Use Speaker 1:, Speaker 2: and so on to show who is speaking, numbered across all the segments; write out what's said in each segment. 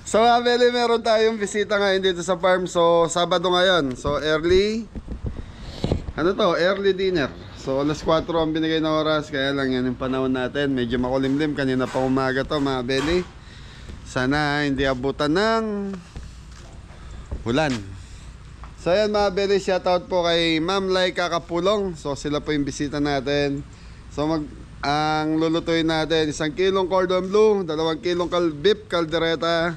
Speaker 1: So mga beli, meron tayong bisita ngayon dito sa farm. So Sabado ngayon. So early, ano to? Early dinner. So alas 4 ang binigay na oras. Kaya lang yan yung panahon natin. Medyo makulimlim. Kanina pa umaga to mga beli. Sana hindi abutan ng ulan. So ayan mga beli, shoutout po kay Ma'am Laika Kapulong. So sila po yung bisita natin. So ang lulutuin natin, 1 kilong cordon bleu, 2 kilong beef caldereta,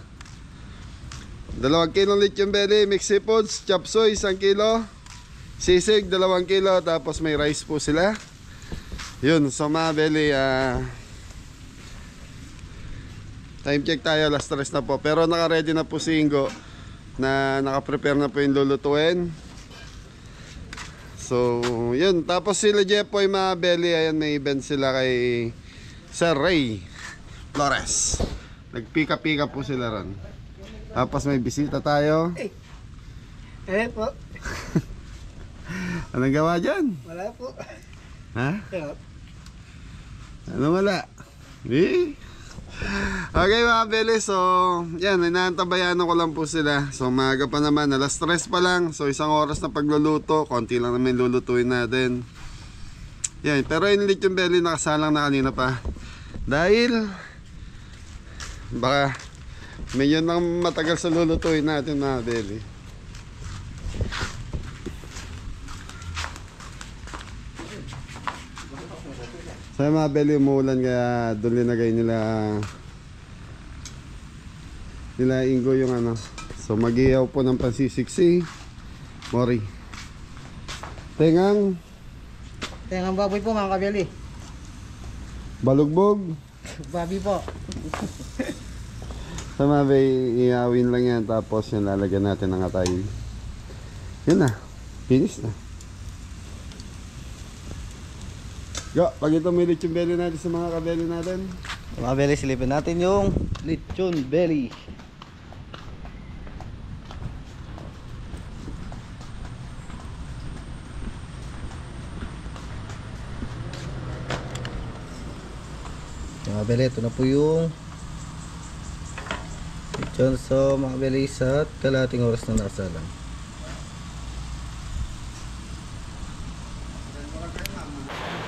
Speaker 1: 2 kilong lechon belly, mixed seafoods, chop suey 1 kilo, sisig 2 kilo, tapos may rice po sila. Yun, so mga belly, time check tayo, alas 3 na po. Pero naka-ready na po si Ingo na naka-prepare na po yung lulutuin. So, yun. Tapos sila Jepoy mga belly, ayan, may event sila kay Sir Ray Flores. Nagpika-pika po sila ron. Tapos may bisita tayo.
Speaker 2: Po.
Speaker 1: Anong gawa dyan?
Speaker 2: Wala po.
Speaker 1: Ha? Ano wala? Okay mga beli, so yan, inaantabayanan ko lang po sila. So maaga pa naman, alas 3 pa lang. So 1 oras na pagluluto, konti lang naman lulutuin natin. Yan, pero yung lechon belly nakasalang na kanina pa. Dahil baka medyo nang matagal sa lulutuin natin mga beli. So mga beli, umuulan kaya doon linagay nila Ingo yung ano. So mag-ihaw po ng pansisiksi Mori. Tengang
Speaker 2: baboy po mga kabeli.
Speaker 1: Balugbog.
Speaker 2: Babi po.
Speaker 1: So mga beli, ihawin lang yan. Tapos yung lalagyan natin ng atay. Yun na, finish na. Go, pag ito may lechon belly natin sa mga kabeli natin.
Speaker 2: Mga belly, silipin natin yung lechon belly. Mga belly, ito na po yung lechon. So mga belly, sa kalahating oras na nakasalang.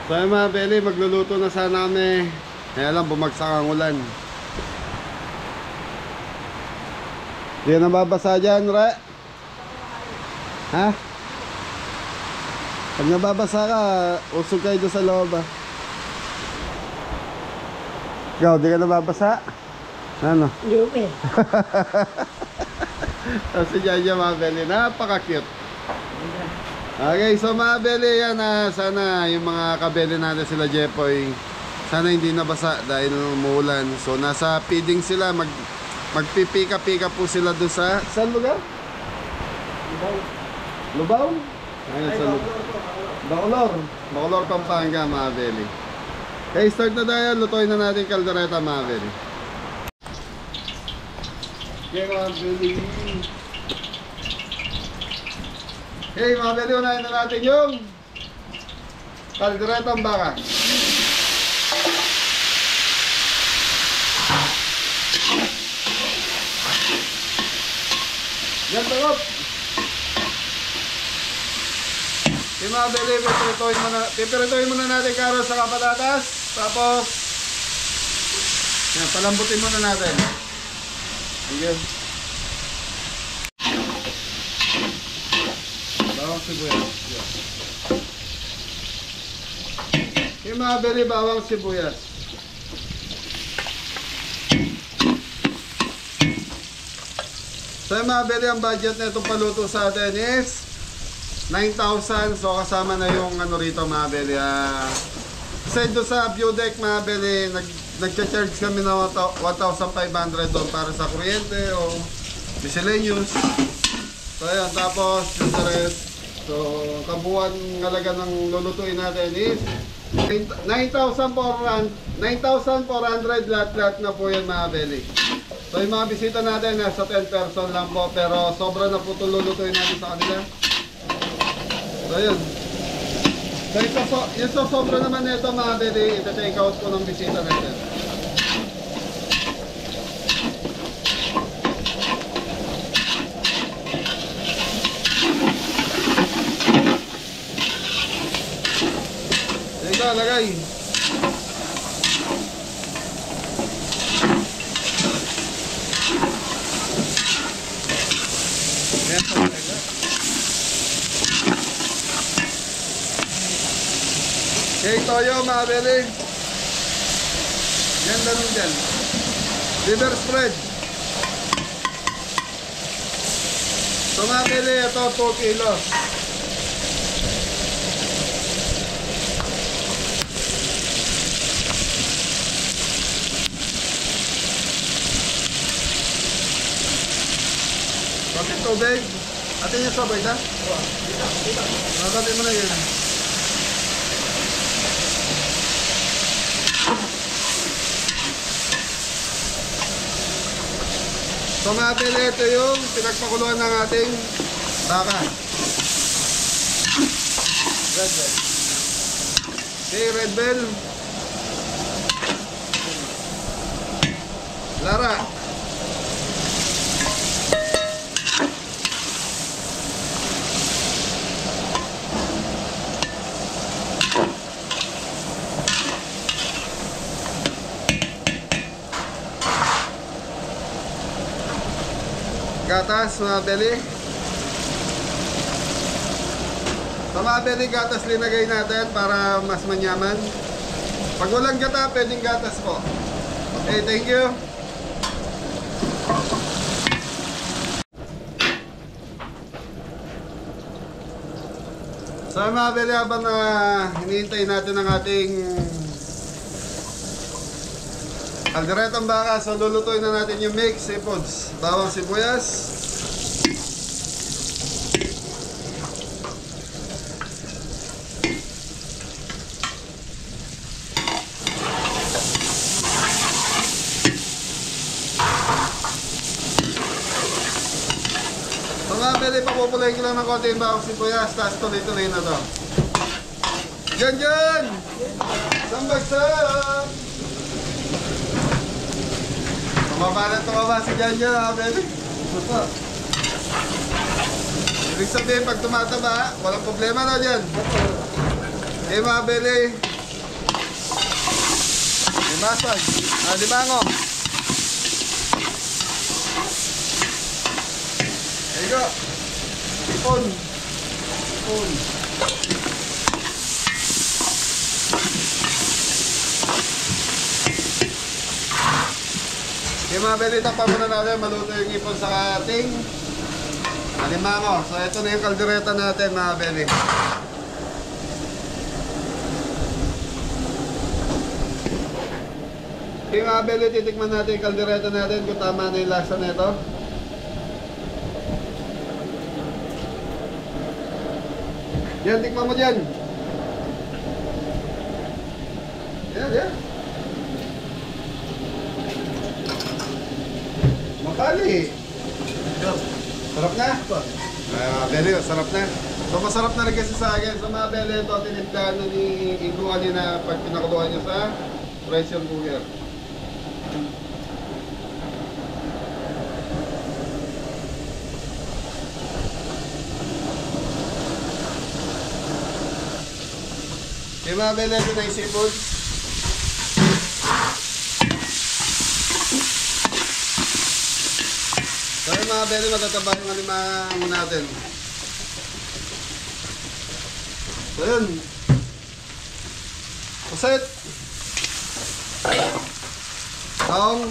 Speaker 1: So yung mga beli, magluluto na sana kami. Kaya lang bumagsak ang ulan. Hindi na nababasa dyan, Re? Ha? Pag nababasa ka, usog kayo doon sa loob, ha? Ikaw, di ka nababasa? Ano?
Speaker 2: Lupi.
Speaker 1: Si Jaja mga beli, napaka-cute. Okay, so mga beli, yan, sana yung mga kabeli natin sila Jepoy, sana hindi nabasa dahil umuulan. So nasa feeding sila, magpipika-pika po sila doon sa saan lugar? Lubaw? Ayun, sa Bacolor. Bacolor, Pampanga mga beli. Okay, start na tayo, lutuin na natin kaldereta mga beli. Okay mga beli. Okay mga beli, unahin na natin yung kalderetang baka. Yan, takot. Okay mga beli, pipirituin muna natin karos sa patatas. Tapos yan, palambutin muna natin. Sige. Bawang sibuyas. Yung mga beli, bawang sibuyas. So yung mga beli, ang budget na itong paluto sa atin is 9,000. So kasama na yung ano rito mga beli. Kasi doon sa view deck mga beli, nagcha-charge kami na 1,500 doon para sa kuryente o miscellaneous. So ayan, tapos yung the rest. So kabuuan halaga ng lulutuin natin is 9,400 lahat-lahat na po yan mga beli. So yung mga bisita natin nasa 10 person lang po, pero sobra na po itong lulutuin natin sa kanila. So yun. So yung sobra naman nito mga beli, ita-take out ko ng bisita natin. Pechay. Yan po talaga. Okay, toyo mga beli. Yan ganun dyan. Liver spread. So mga beli, ito 2 kilos. Bakit tubig? Atin yung sabay na? Nakakati mo na yun. So mga beli, ito yung pinagpakuluan ng ating baka. Red bell. Okay, red bell. Lara. Gatas mga beli. Sa mga beli, gatas linagay natin para mas manyaman. Pag walang gata, pwedeng gatas po. Okay, thank you. So mga beli, habang hinihintay natin ang ating kalderetang baka, so lulutuin na natin yung mix seafoods. Bawang sibuyas. So mga beli, papupulayin ko lang ng konti yung bawang sibuyas, tapos tuloy-tuloy na to. Diyan! Isang bagsak! Tumaba si Janjan, ha, baby? Ibig sabihin, pag tumataba, walang problema na dyan. Eh, mga beli. Limasag. Limango. There you go. Ipon. Okay mga beli, tapos muna natin maluto yung ipon sa ating alimango. So ito na yung kaldereta natin mga beli. Okay mga beli, titikman natin yung kaldereta natin kung tama na yung lasa na ito. Yan, tikman mo dyan. Yan. Makali. Sarap na? Beli, sarap na. So masarap na rin kasi sa akin. So mga beli, ito tinipdahan na ni Igo kanina pag pinakuluhan niya sa pressure cooker. Okay mga beli, ito na yung seafood. So yung mga beli, matataba yung alimango natin. So yun. Puset. Taong.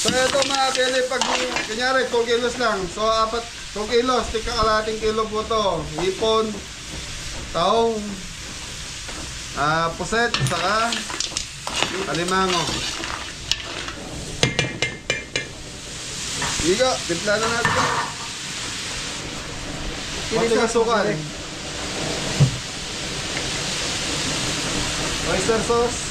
Speaker 1: So ito mga beli, pag kunyari 2 kilos lang. So 2 kilos, tika kalating kilo po ito. Hipon, taong, puset, saka alimango. Igo, timpla na natin ito. Konting asukal. Oyster sauce.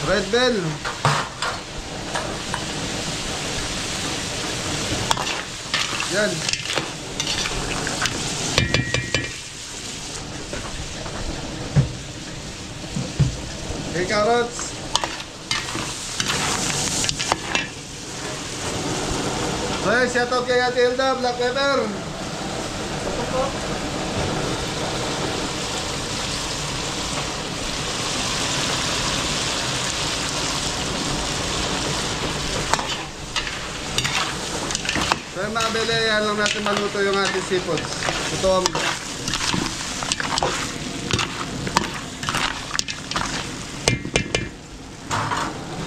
Speaker 1: Red bell. Yan. Okay, carrots. So yun, shoutout kay Ate Hilda, black pepper. So yung mga bele, yan lang natin maluto yung ating seafoods. Ito ang...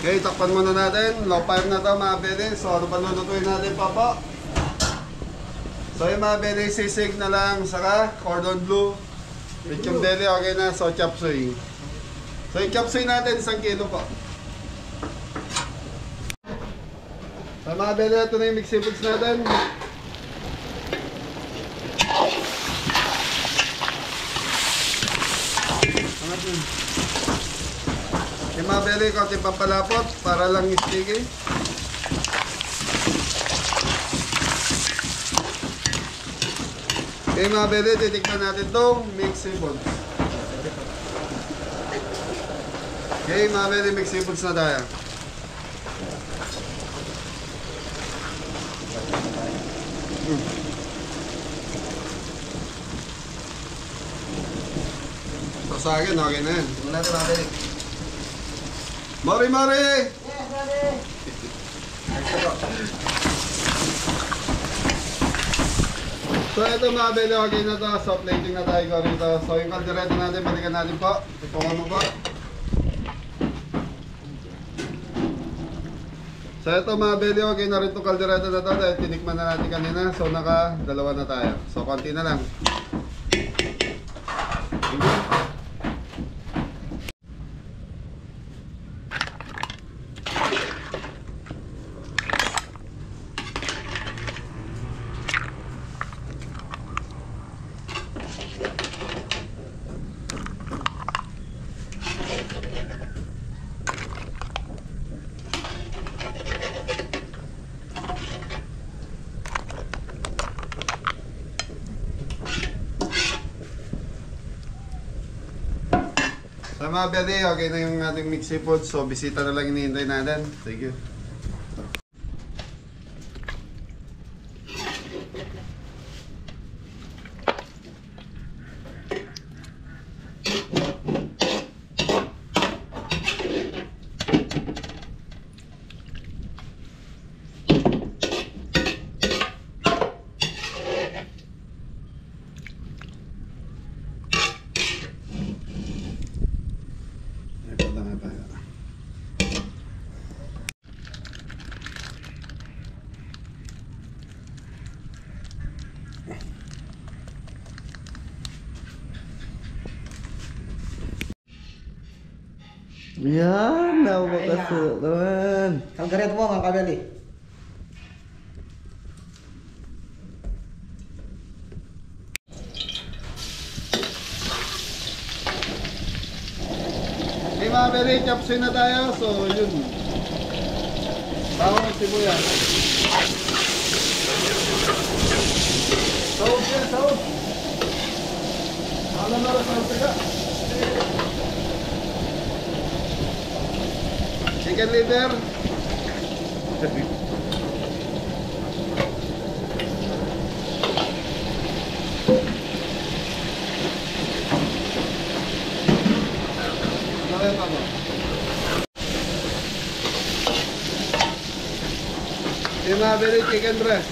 Speaker 1: Okay, takpan muna natin. Low fire na ito mga bele. So ano pa lulutuin natin papa? So yung mga bele, sisig na lang. Saka cordon bleu. Yung bele, okay na. So chop suey. So yung chop suey natin, 1 kilo po. So mga bele, ito na yung mixed seafoods natin. Yung mga bele, kaunting pampalapot para lang sticky. Okay mga bele, titikman natin itong mixed seafoods. Okay mga bele, mixed seafoods na tayo. So sa akin, okay na yan.
Speaker 2: Tingnan natin mga bele.
Speaker 1: Mari!
Speaker 3: Yes, ready.
Speaker 1: So ito mga bele, okay na to. So plating na tayo ko rito. So yung kaldereta natin, balikan natin po. Ipungan mo po. So ito mga bele, okay na rin itong kaldereta na to. Dahil tinikman na natin kanina. So naka dalawa na tayo. So konti na lang. So mga bele, okay na yung ating mixed seafood. So bisita na lang hinihintay natin. Thank you.
Speaker 2: Yan, napakasuot naman.
Speaker 3: Kaldereta po mga kabeli.
Speaker 1: Okay mga bele, chop suey na tayo. So yun. Bawang sibuyas. Sahog yan, sahog. Alam na rin sa taga. Chicken liver. Ano pa mo? Yung mga bele, chicken breast.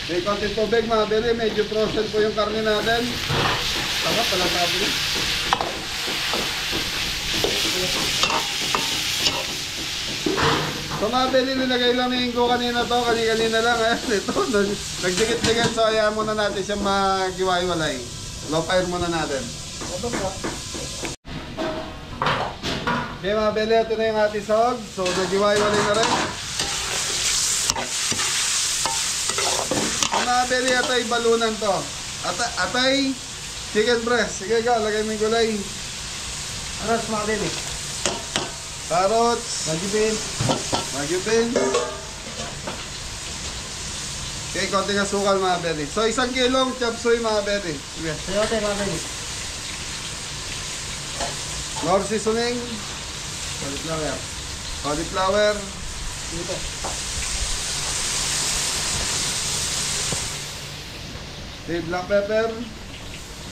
Speaker 1: May konting tubig mga bele, medyo frozen po yung karne natin. Tama pala sabi. So mga bele, nilagay lang ni Ingo kanina to, kanina lang. Ito, nagdikit-dikit, so ayaw muna natin siya magiwa-iwalay. Low fire muna natin. Okay mga bele, ito na yung ating sahog. So nagiwa-iwalay na rin. Mga bele, atay balunan to. Atay chicken breast. Sige ka, lagay mo yung gulay.
Speaker 3: Ano sa mga kabeli?
Speaker 1: Carrots.
Speaker 3: Magibin.
Speaker 1: Magyu beans. konting asukal mga belly. So 1 kilong chop suey mga belly. Sige.
Speaker 3: Sayote mga belly.
Speaker 1: Nor seasoning,
Speaker 3: Cauliflower.
Speaker 1: cauliflower,
Speaker 3: Dito.
Speaker 1: black pepper,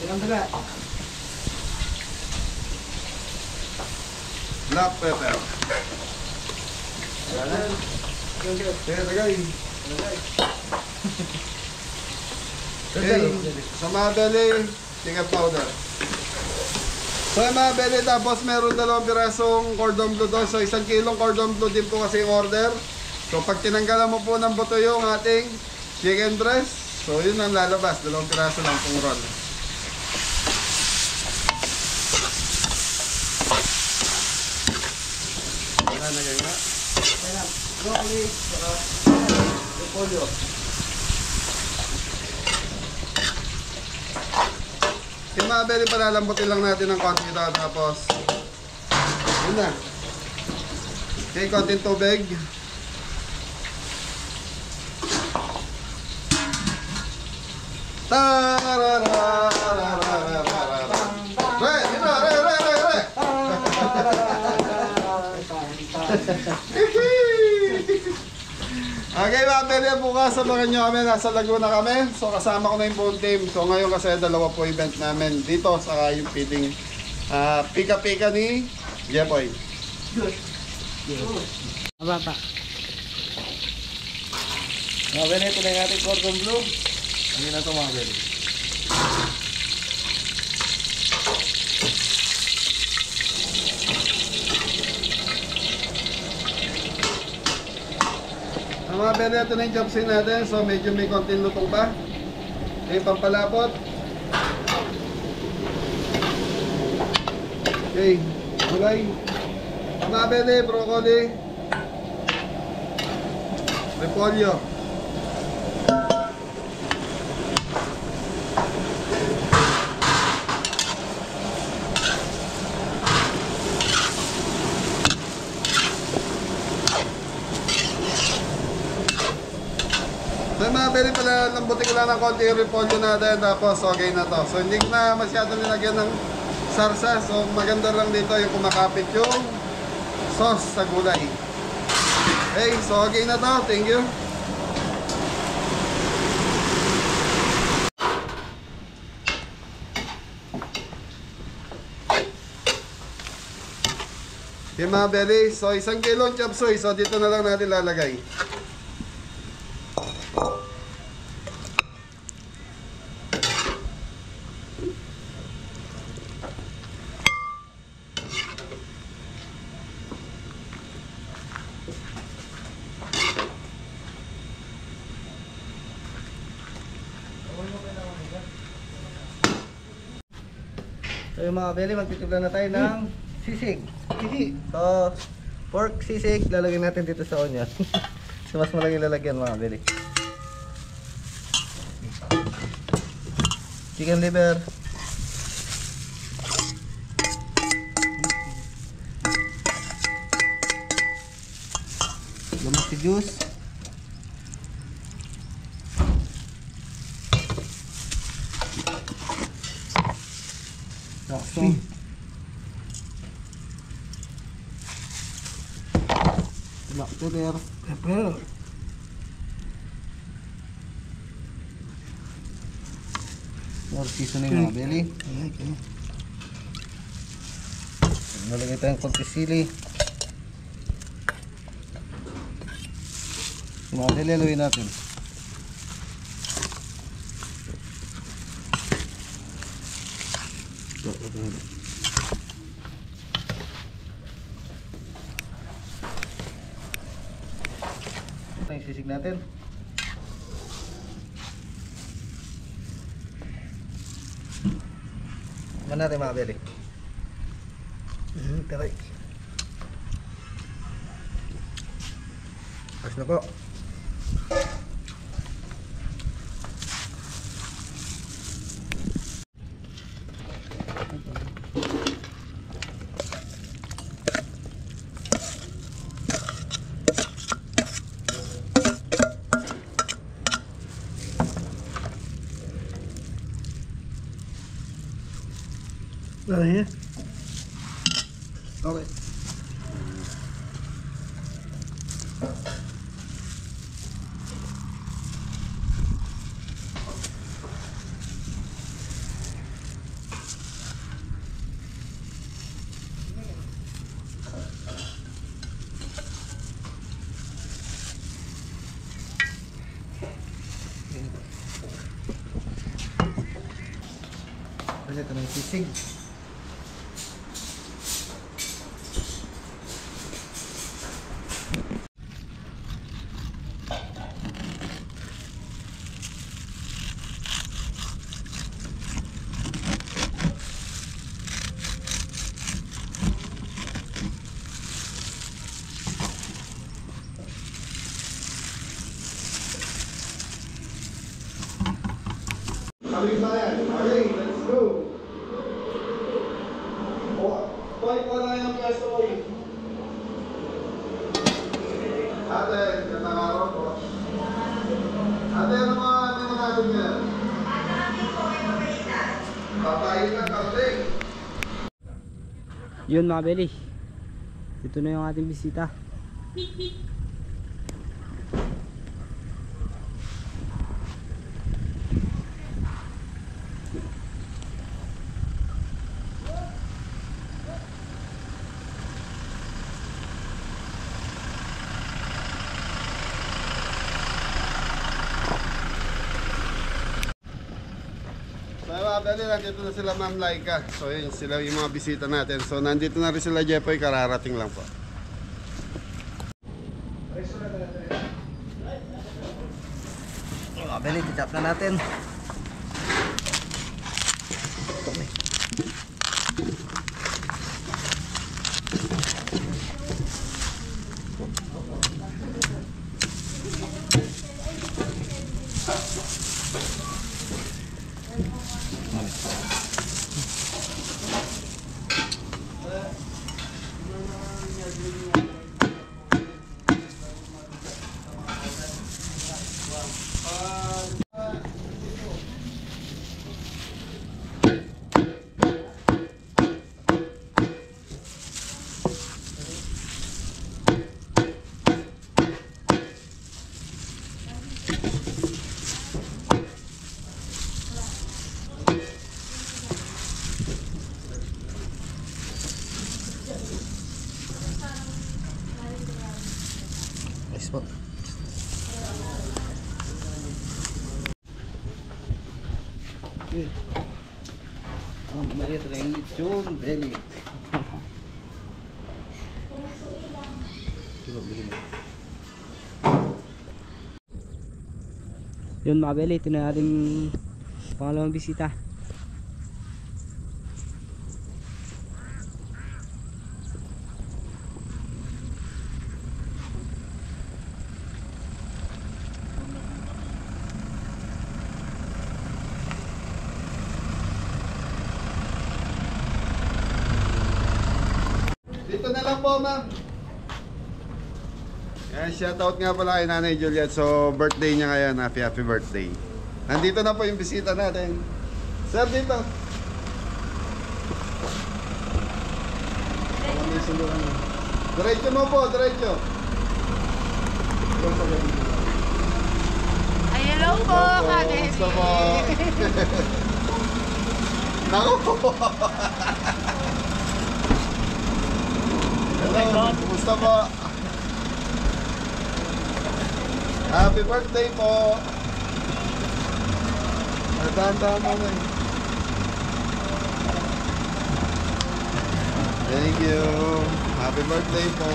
Speaker 3: Ilang daga.
Speaker 1: black pepper.
Speaker 3: Yung dito.
Speaker 1: Sige, tagay. Okay, sa mga belly, chicken powder. So yung mga belly, tapos meron 2 pirasong cordon bleu doon. So 1 kilong cordon bleu din po kasi yung order. So pag tinanggalan mo po ng buto yung ating chicken breast, so yun ang lalabas, 2 piraso lang pong roll. Wala na ganyan.
Speaker 3: Ayan. Broccoli. Saka repolyo.
Speaker 1: Yung mga belly, palalambutin lang natin ng konti ito. Tapos, yun na. Okay, konting tubig. Re, dito, re. Okay mga belly, bukas abangan nyo kami, nasa Laguna kami. So kasama ko na yung buong team. So ngayon kasi 2 po event namin dito, saka yung feeding pika-pika ni Jepoy.
Speaker 3: Ababa. Mga belly, ito na yung ating cordon bleu.
Speaker 1: Ano na ito mga belly? Mga belly, ito na yung chopsy natin. So medyo may konting lutong pa. Okay, pampalapot. Okay, gulay. Mga belly, broccoli. Repolyo. So mga belly, pala lambutin ko lang ng konti yung repolyo natin, tapos okay na to. So hindi ko na masyado nilagyan ng sarsa. So maganda lang dito yung kumakapit yung sauce sa gulay. Okay, so okay na to. Thank you. Okay mga belly, so 1 kilong chop suey. So dito na lang natin lalagay.
Speaker 2: So yung mga belly, magtitimpla na tayo ng sisig. So, pork sisig, lalagyan natin dito sa onion. So mas malaki lalagyan mga belly. Chicken liver. Lamasi juice. Lakso. Black pepper. Pepper. More seasoning mga belly. Okay. Nalagay tayong konti sili. Mga belly, haluin natin. Ito yung sisig natin. Ano natin mga belly? Taray. Ayos na po.
Speaker 3: Dahil. Okay.
Speaker 2: Kasi ito na yung sisig.
Speaker 1: Kami ba yan? Okay, let's go! Toy po lang yung pwesto ko eh. Ate, gandang araw po. Ate, ano mga natin yan? Papayin ka, karting.
Speaker 3: Yun mga beli. Ito na yung ating bisita.
Speaker 1: So mga beli, nandito na sila Ma'am Laika. So yun, sila yung mga bisita natin. So nandito na rin sila Jepoy, kararating lang po.
Speaker 2: Mga beli, titap na natin. Nice po. Ang maliit na yung lechon belly.
Speaker 3: Yun mga beli, ito na ating pangalawang bisita.
Speaker 1: Dito na lang po, ma'am. Shoutout nga pala kay Nanay Juliet. So, birthday niya ngayon. Happy birthday. Nandito na po yung bisita natin. Sir, dito. Diretso mo po, diretso.
Speaker 4: Ay, hello po, Kabebi.
Speaker 1: Gusto po. Naku po. Hello, kumusta po? Happy birthday po. Dahan-dahan mo na. Thank you. Happy birthday po.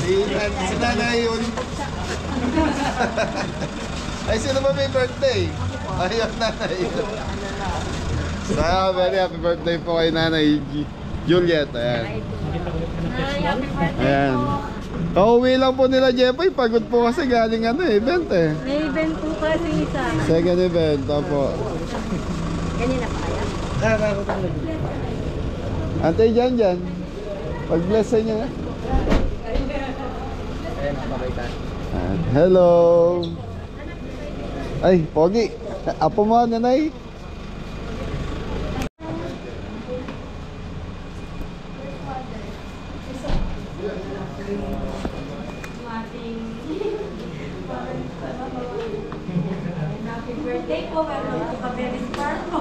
Speaker 1: Si nanay yun. Ay, sino ba may birthday? Ayun, nanay. So, very happy birthday po kay Nanay Juliet. Ayan. Ayan. Kauwi lang po nila Jepoy. Pagod po kasi galing event eh.
Speaker 4: May event po kasi isa.
Speaker 1: Second event. Opo.
Speaker 4: Ganyan na pa kaya?
Speaker 1: Ante, dyan. Pag-bless sa inyo.
Speaker 2: Ayan, mabaitan.
Speaker 1: Hello. Ay, pogi. Apo mo, nanay.
Speaker 4: Happy birthday po. Meron po ka very spark po.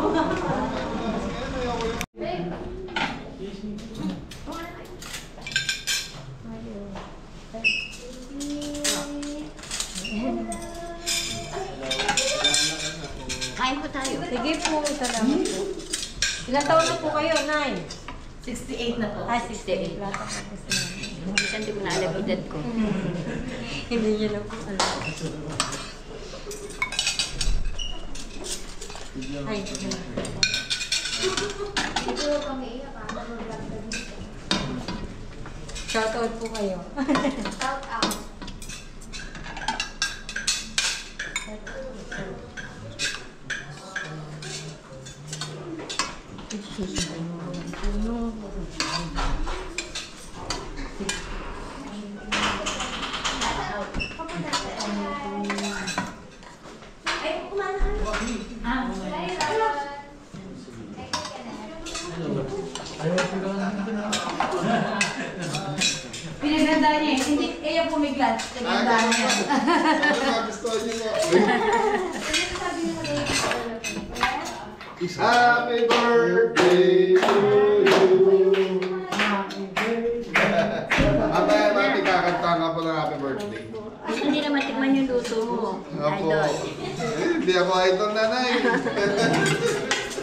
Speaker 5: Kain po tayo.
Speaker 4: Sige po, salamat po. Ilang taon na po kayo, Nay?
Speaker 5: 68 na po.
Speaker 4: 68.
Speaker 5: Minsan di ko na alam edad ko.
Speaker 4: Hindi niyo na po alam. Ay, shout out po kayo.
Speaker 5: Shout out.
Speaker 4: Pinaganda niya eh. Hindi, kaya pumiglat. Pinaganda niya.
Speaker 1: Ano gusto niyo po? Happy birthday to you. Mamaya mami kakanta nga po ng happy birthday.
Speaker 5: Gusto nila matikman yung luto mo.
Speaker 1: Opo.
Speaker 5: Idol.
Speaker 1: Hindi ako idol, nanay.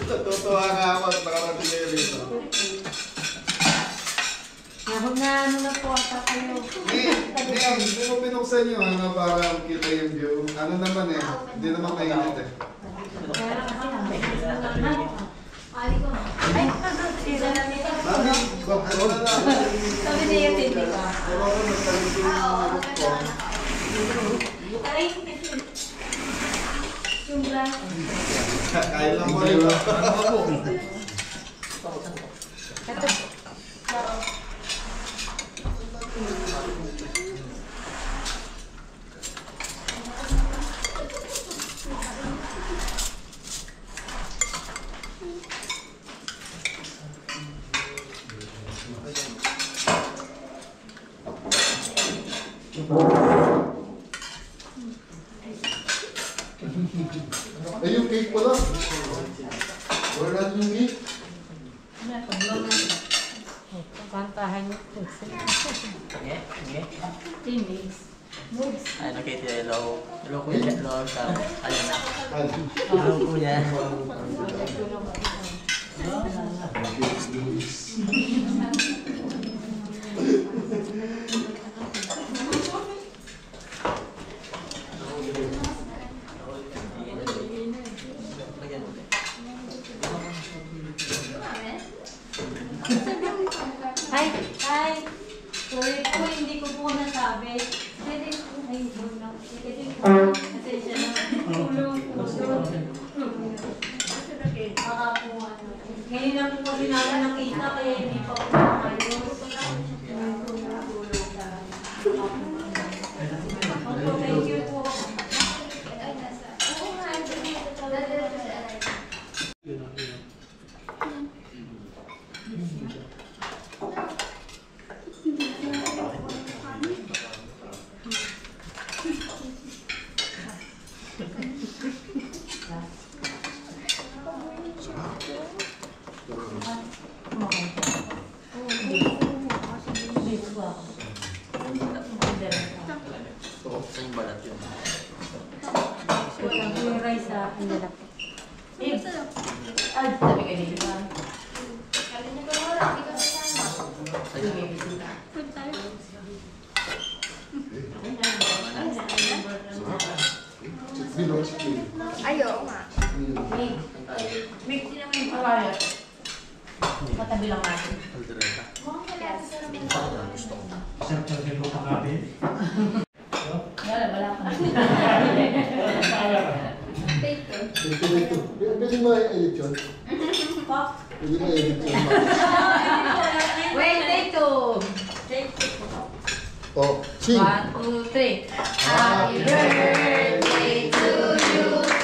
Speaker 1: Natutuwa nga ako at nakarating kayo dito.
Speaker 4: Huwag na ano na po ata kayo.
Speaker 1: Hindi mo binuksan nyo para kita yung view. Ano naman eh, hindi naman mainit eh.
Speaker 4: Kaya kasi kami.
Speaker 5: Ay,
Speaker 4: Sila na nito.
Speaker 1: Mami, bakit na lang?
Speaker 4: Sabi niya yung hindi ka.
Speaker 1: Pero ako nagtalusin yung ko.
Speaker 4: Ay, yung black.
Speaker 1: Kaya lang mo rin. Ay, yung cake pala. Wala natin yung cake.
Speaker 4: Kantahan niyo po. Tinis.
Speaker 6: Ay, nakita hello. Hello ko yan. Hello ka. Ayun na.
Speaker 1: Ay,
Speaker 6: Hello ko yan.
Speaker 4: Hi! Hi! Sorry po, hindi ko po nasabi. Pwede po, ay, huwag na. Pwede po, pasensya na. Tulong po. Baka po, ano. Ngayon lang po kasi namin nakita, kaya hindi pa po nakayos. Opo, thank you po.
Speaker 6: Sa yung balat yun.
Speaker 4: Yung rice sa inalap. Ay, sabi ka dito.
Speaker 5: Ayaw nga.
Speaker 4: Mix din naman yung kawayan. Matabi lang natin.
Speaker 6: Aldereta. Gusto ko.
Speaker 4: Wala ka.
Speaker 1: Pwede mo i-edit yun? Pwede mo i-edit yun?
Speaker 4: Wait, take two. Take two.
Speaker 1: Oh, sing!
Speaker 4: 1, 2, 3.
Speaker 5: Happy birthday to you.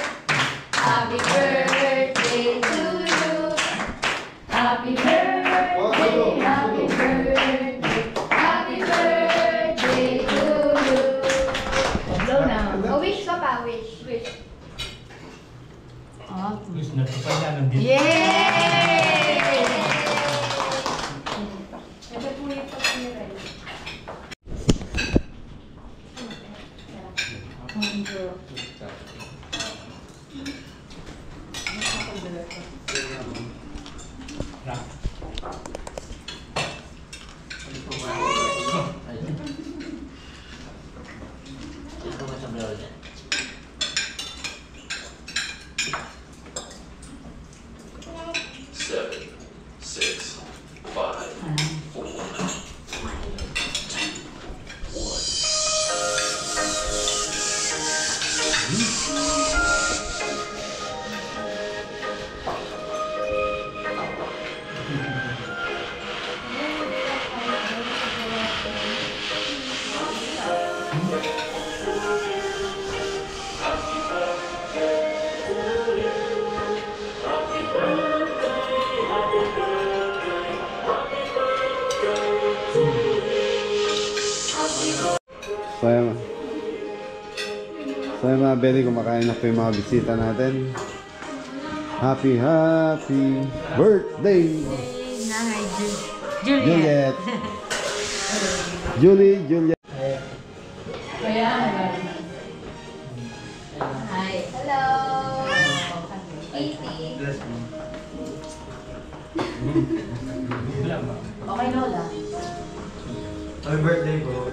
Speaker 6: Ito mo sa blur dyan.
Speaker 1: So yung mga belly, kumakain na po yung mga bisita natin. Happy birthday!
Speaker 4: Nanay
Speaker 1: Juliet! Juliet!
Speaker 5: Hi. Hello. Easy.
Speaker 4: Okay, Lola.
Speaker 2: Happy birthday po.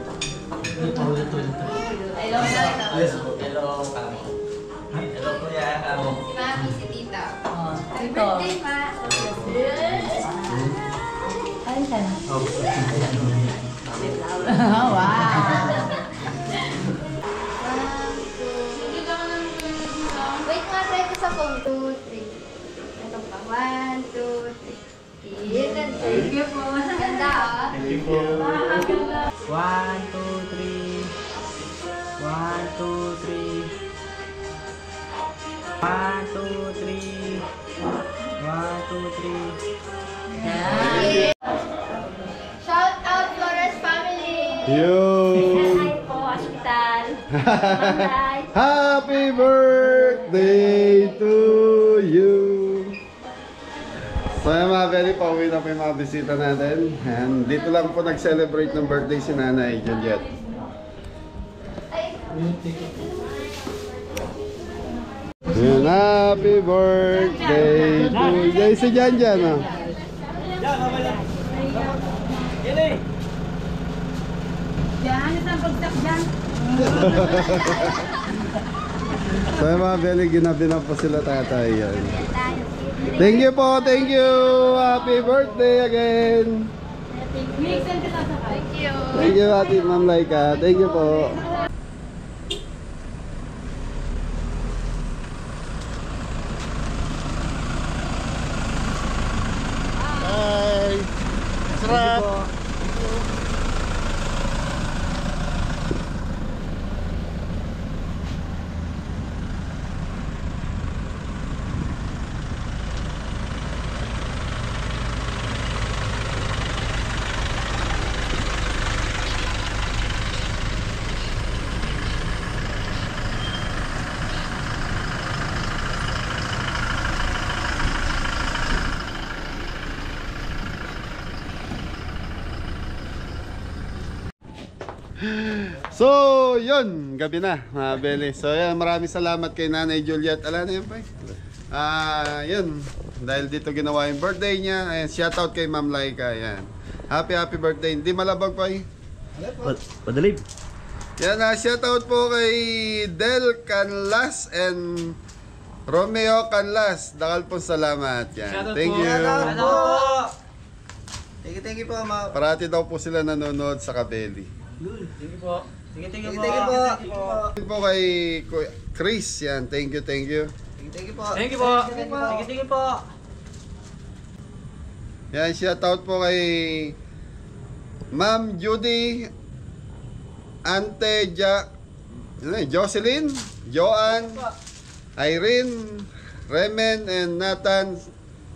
Speaker 5: Hello, hello.
Speaker 2: Yes po.
Speaker 6: Hello, Kamo. Hello, Kuya Kamo.
Speaker 5: Si Mami, si Tita. Happy
Speaker 4: Ito.
Speaker 5: birthday, Ma.
Speaker 4: Kain ka na.
Speaker 2: Oh.
Speaker 4: Wow.
Speaker 5: Wait nga, try ko sa phone. 2, 3. Ito pa. 1, 2, 3.
Speaker 4: Thank you po.
Speaker 5: Ganda, ah.
Speaker 2: Thank you po.
Speaker 3: 1, 2, 3. 1, 2, 3. 1, 2, 3. 1, 2, 3.
Speaker 5: Shout out Flores family.
Speaker 1: Yun!
Speaker 5: Hi po, hospital. Bye.
Speaker 1: Happy birthday to you! So yung mga belly, pauwi na po yung mga bisita natin. And dito lang po nag-celebrate ng birthday si Nanay Juliet. Yun, happy birthday to you! Si Jan Jan, ah.
Speaker 4: Diyan, isang pagtak dyan.
Speaker 1: So yung mga belly, ginabi na po sila tatay. Yan. Thank you po, thank you! Happy birthday again!
Speaker 4: Thank you.
Speaker 1: Thank you, Ate Ma'am Laika. Thank you po. Hi! Sarap! So, yun, gabi na, mga Beli. So, yan, maraming salamat kay Nanay Juliet. Ala na yun, pa. Yun, dahil dito ginawa yung birthday niya. Ayan, shoutout kay Ma'am Laika, yan. Happy birthday. Hindi malabag, pa.
Speaker 3: Padalib.
Speaker 1: Yan, shoutout po kay Del Canlas and Romeo Canlas. Dakal po salamat. Yan. Thank you.
Speaker 2: Thank you po, mga.
Speaker 1: Parati daw po sila nanonood sa Kabeli.
Speaker 2: Thank you po. Thank you po.
Speaker 1: Thank you po kay Chris. Yan. Thank you, thank you.
Speaker 2: Thank you po.
Speaker 3: Thank you po. Thank you po.
Speaker 1: Yan, shoutout po kay Ma'am Judy, Ante Jocelyn, Joanne, Irene, Remen, and Nathan.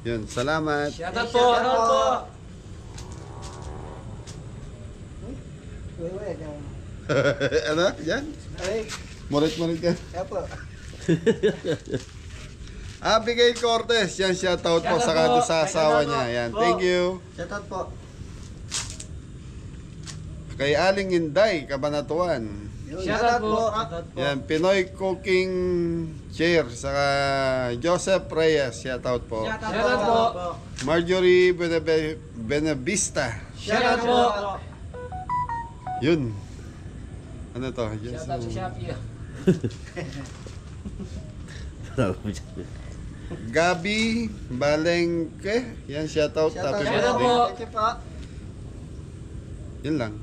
Speaker 1: Yun, salamat.
Speaker 3: Shoutout po. Shoutout po.
Speaker 1: Ano? Yan? Morit-morit ka. Abigail Cortez, yan, shoutout po sa kado sa asawa niya. Yan, thank you.
Speaker 2: Shoutout po.
Speaker 1: Kay Aling Inday, Cabanatuan.
Speaker 2: Shoutout po.
Speaker 1: Yan, Pinoy Cooking Chair. Saka Joseph Reyes, shoutout po.
Speaker 2: Shoutout po.
Speaker 1: Marjorie Benavista.
Speaker 2: Shoutout po.
Speaker 1: Yun. Ano to? Yes, Gabi Balengke. Yan, shoutout.
Speaker 2: Shoutout
Speaker 1: Happy
Speaker 2: po.
Speaker 1: birthday.
Speaker 2: Thank you po.
Speaker 1: Yun lang.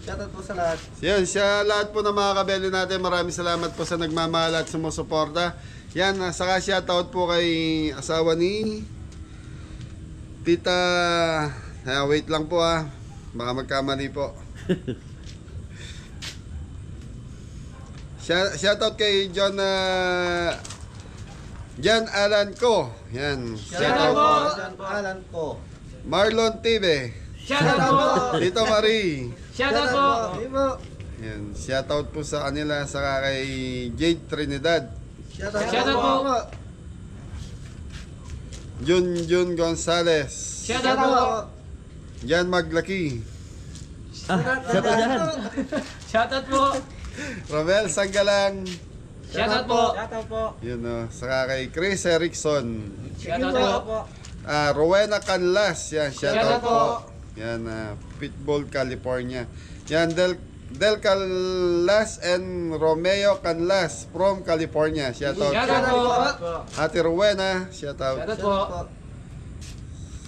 Speaker 2: Shoutout po sa lahat.
Speaker 1: Yan, sa lahat po ng mga kabeli natin, maraming salamat po sa nagmamahal at sumusuporta. Yan, saka shoutout po kay asawa ni Tita, wait lang po baka magkamali po. Shoutout kay John Alan ko. Yan, shoutout po.
Speaker 2: John Alan ko.
Speaker 1: Marlon TV.
Speaker 2: Shoutout po.
Speaker 1: Tito Marie.
Speaker 2: Shoutout po.
Speaker 1: Yan, shoutout po sa kanila, saka kay Jade Trinidad.
Speaker 2: Shoutout po.
Speaker 1: Jun Gonzales.
Speaker 2: Shoutout po.
Speaker 1: Jan Maglaki.
Speaker 2: Shoutout po.
Speaker 1: Romel Sanggalang.
Speaker 2: Shoutout po. Shoutout po.
Speaker 1: Yun saka kay Chris Erickson.
Speaker 2: Shoutout po.
Speaker 1: Rowena Canlas. Yan, shoutout
Speaker 2: Shoutout po.
Speaker 1: po. Yan, Pitbull, California. Yan, Del Canlas and Romeo Canlas from California. Shoutout.
Speaker 2: Shoutout po.
Speaker 1: Ate Rowena, shoutout.
Speaker 2: Shoutout po.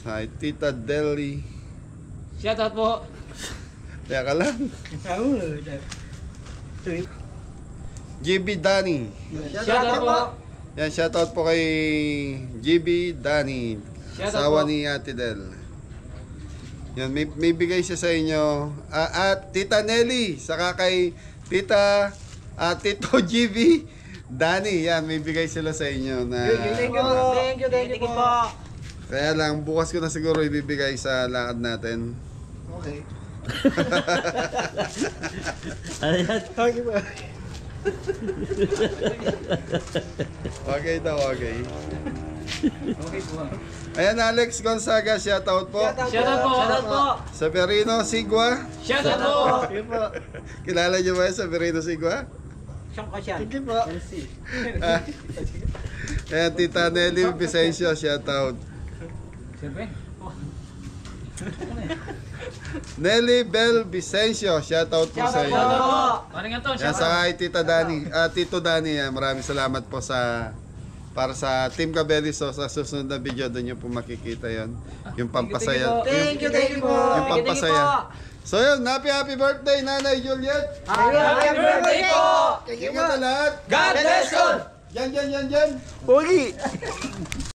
Speaker 1: Hi, Tita Deli.
Speaker 2: Shoutout po.
Speaker 1: Teka lang. GB Dani.
Speaker 2: Shoutout po.
Speaker 1: Yan, shoutout po kay GB Dani.
Speaker 2: Shoutout
Speaker 1: Asawa
Speaker 2: po.
Speaker 1: ni Ate Del. Yan, may bigay siya sa inyo. At Tita Nelly, saka kay Tita Tito GB Dani. Yan, may bigay sila sa inyo na
Speaker 2: Thank you po. Thank you po.
Speaker 1: kaya lang, bukas ko na siguro ibibigay sa lakad natin.
Speaker 2: Okay.
Speaker 3: Ano yan?
Speaker 2: Thank you po.
Speaker 1: Okay daw, okay.
Speaker 2: Okay po.
Speaker 1: Ayan, Alex Gonzaga, shoutout po.
Speaker 2: Shoutout po. Shoutout po.
Speaker 1: Severino Sigua.
Speaker 2: Shoutout po. Thank you po.
Speaker 1: Kilala niyo ba yung Severino Sigua?
Speaker 2: Thank you po.
Speaker 1: Ayan, Tita Nelly Vicencio, shoutout. Nelly Bel Vicencio, shoutout po sa iyo. Yan, saka kay Tita Dani, Tito Dani, maraming salamat po para sa Team Cabeliso. Sa susunod na video doon niyo po makikita yon, yung pampasaya.
Speaker 2: Thank you po.
Speaker 1: Yung pampasaya. So yun, happy birthday Nanay Juliet.
Speaker 2: Happy birthday po.
Speaker 1: Ingat na lahat.
Speaker 2: God bless you.
Speaker 1: Yan.
Speaker 2: Pogi.